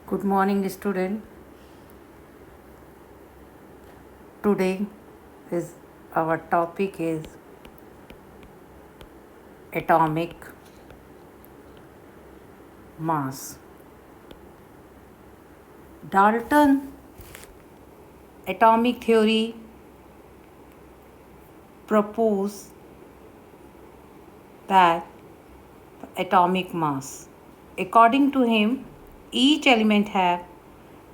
Good morning, student. Today is our topic is atomic mass. Dalton atomic theory proposed that atomic mass. According to him, each element have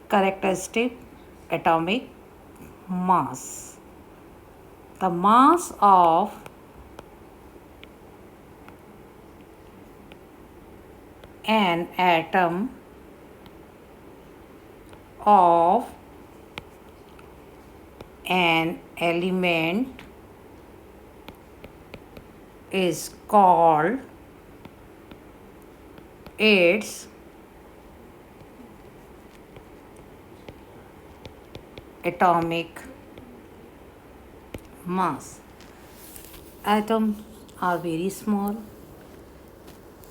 characteristic atomic mass. The mass of an atom of an element is called its atomic mass. Atoms are very small,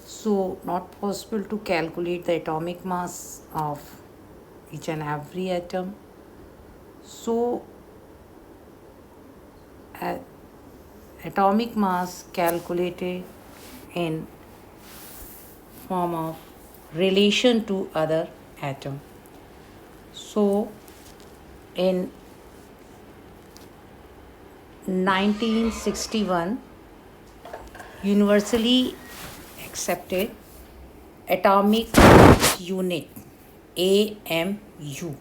so not possible to calculate the atomic mass of each and every atom. So atomic mass calculated in form of relation to other atom. So in 1961, universally accepted atomic unit AMU.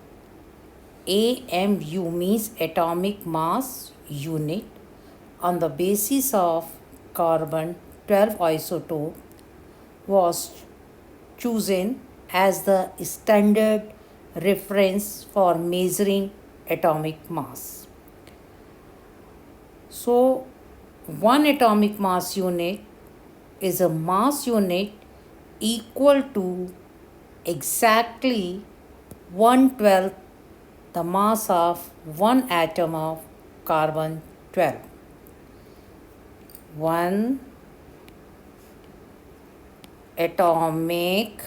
AMU means atomic mass unit on the basis of carbon 12 isotope was chosen as the standard reference for measuring atomic mass. So, one atomic mass unit is a mass unit equal to exactly 1/12 the mass of one atom of carbon 12. One atomic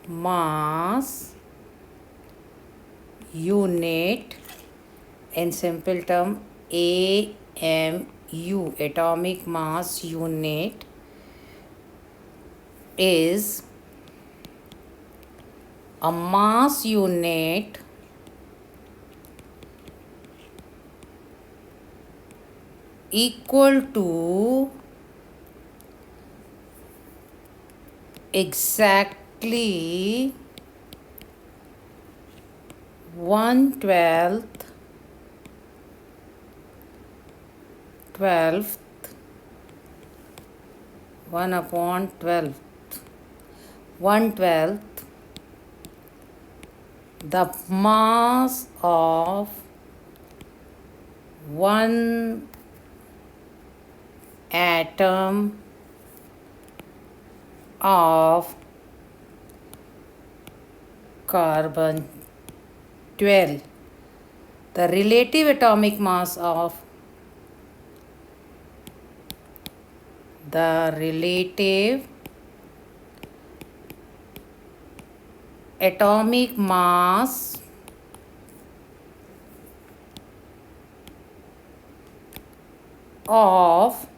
mass unit, in simple term AMU, atomic mass unit, is a mass unit equal to exactly 1/12 1/12 the mass of one atom of carbon 12. The relative atomic mass of of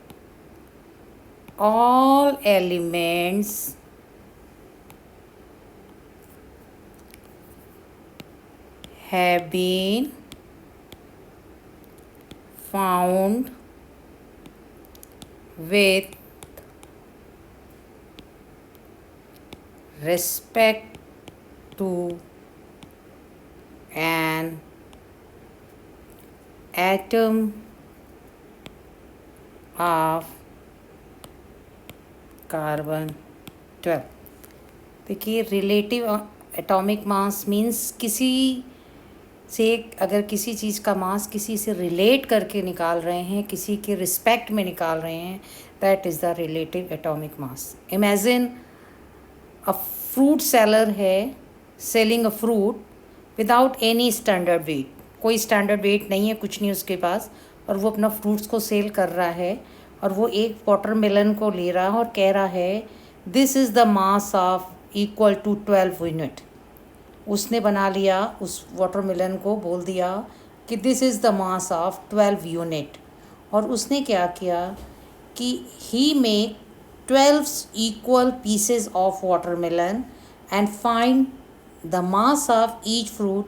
all elements have been found with respect to an atom of carbon 12. देखिए relative atomic mass means किसी से अगर किसी चीज़ का मास किसी से relate करके निकाल रहे हैं, किसी के रिस्पेक्ट में निकाल रहे हैं, that is the relative atomic mass. Imagine a fruit seller है selling a fruit without any standard weight. कोई स्टैंडर्ड वेट नहीं है, कुछ नहीं उसके पास, और वो अपना फ्रूट्स को सेल कर रहा है और वो एक वाटरमेलन को ले रहा है और कह रहा है this is the mass of equal to 12 unit. उसने बना लिया, उस वाटरमेलन को बोल दिया कि this is the mass of 12 unit. और उसने क्या किया कि he make 12 equal pieces of watermelon and find the mass of each fruit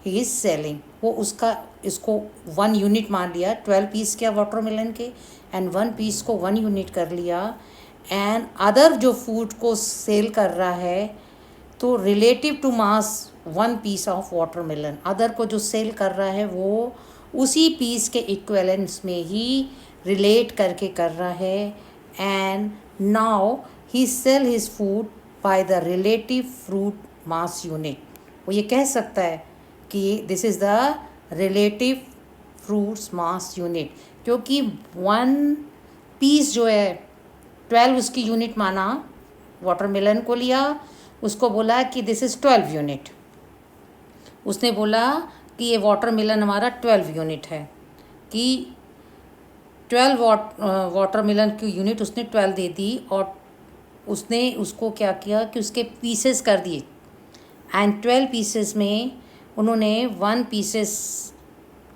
he is selling। वो उसका इसको 1 यूनिट मान लिया, 12 पीस क्या वाटरमेलन के, एंड 1 पीस को 1 यूनिट कर लिया। एंड अदर जो फूड को सेल कर रहा है, तो relative to mass 1 piece of watermelon, other को जो सेल कर रहा है वो उसी पीस के इक्विवेलेंस में ही रिलेट करके कर रहा है। And now he sell his food by the relative fruit mass unit. वो ये कह सकता है कि this is the relative fruits mass unit, क्योंकि 1 पीस जो है 12 उसकी यूनिट माना, वाटरमेलन को लिया, उसको बोला कि दिस इज़ 12 यूनिट। उसने बोला कि ये वाटरमेलन हमारा 12 यूनिट है, कि 12 वाटरमेलन की यूनिट उसने 12 दे दी। और उसने उसको क्या किया कि उसके पीसेस कर दिए, एंड 12 पीसेस में उन्होंने 1 पीसेस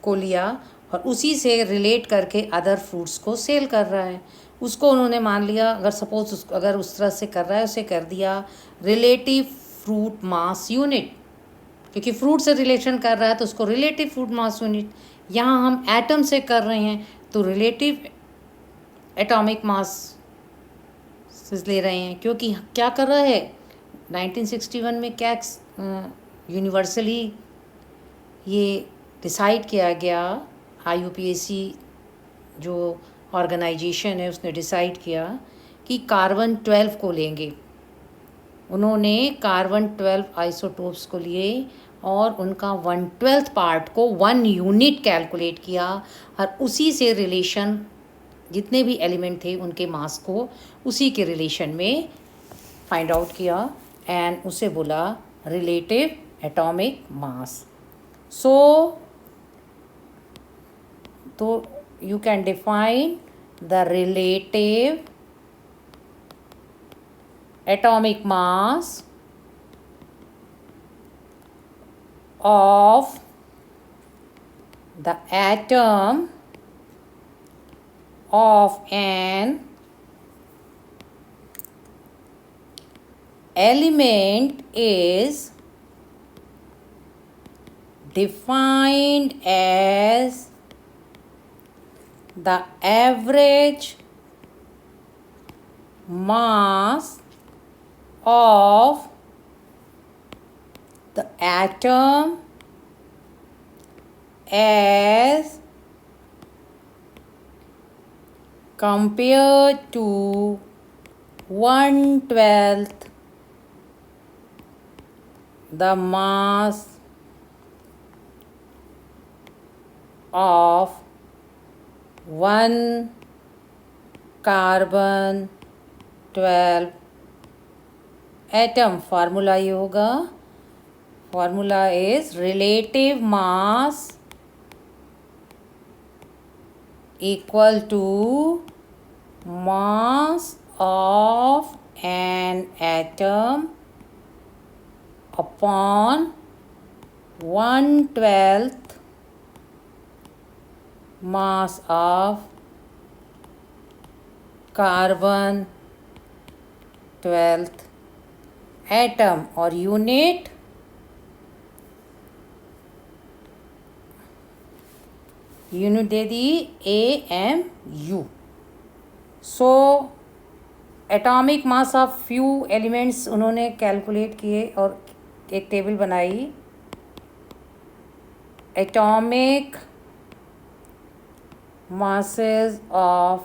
को लिया और उसी से रिलेट करके अदर फ्रूट्स को सेल कर रहा है। उसको उन्होंने मान लिया, अगर सपोज अगर उस तरह से कर रहा है, उसे कर दिया रिलेटिव फ्रूट मास यूनिट, क्योंकि फ्रूट से रिलेशन कर रहा है तो उसको रिलेटिव फ्रूट मास यूनिट। यहाँ हम एटम से कर रहे हैं तो रिलेटिव एटॉमिक मास ले रहे हैं, क्योंकि क्या कर रहा है 1961 में क्या यूनिवर्सली ये डिसाइड किया गया, IUPAC जो ऑर्गेनाइजेशन है उसने डिसाइड किया कि कार्बन 12 को लेंगे। उन्होंने कार्बन 12 आइसोटोप्स को लिए और उनका 1/12 पार्ट को 1 यूनिट कैलकुलेट किया, और उसी से रिलेशन जितने भी एलिमेंट थे उनके मास को उसी के रिलेशन में फाइंड आउट किया, एंड उसे बोला रिलेटिव एटॉमिक मास। सो तो you can define the relative atomic mass of the atom of an element is defined as the average mass of the atom as compared to 1/12 the mass of 1 carbon 12 atom. Formula ये होगा, formula is relative mass equal to mass of an atom upon 1/12 mass of carbon 12 atom. और unit दे दी AMU। So atomic mass of few elements उन्होंने calculate किए और एक table बनाई, atomic masses of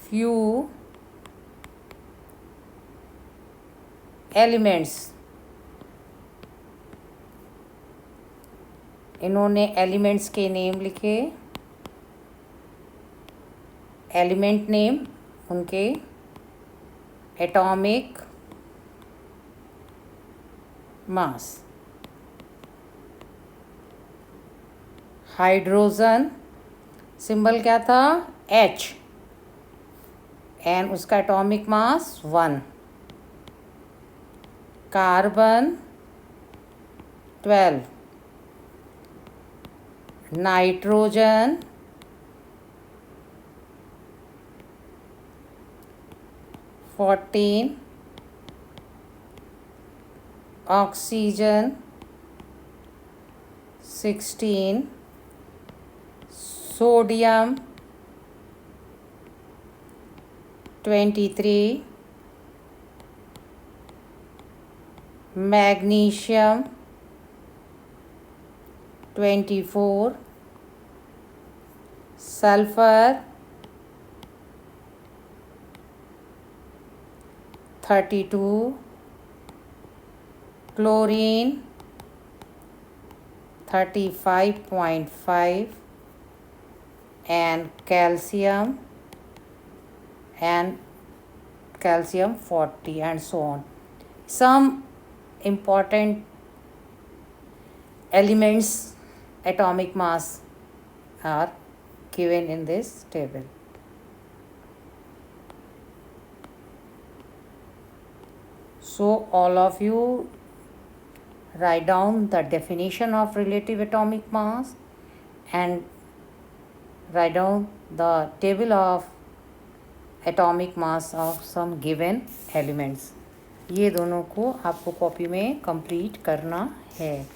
few elements। इन्होंने एलिमेंट्स के नेम लिखे, एलिमेंट नेम उनके, एटॉमिक मास। हाइड्रोजन सिंबल क्या था H, एंड उसका atomic mass 1। Carbon 12, nitrogen 14, oxygen 16, sodium 23, magnesium 24, sulphur 32, chlorine 35.5, and calcium 40, and so on. Some important elements atomic mass are given in this table. So all of you write down the definition of relative atomic mass and write down the table of atomic mass of some given elements. ये दोनों को आपको copy में complete करना है.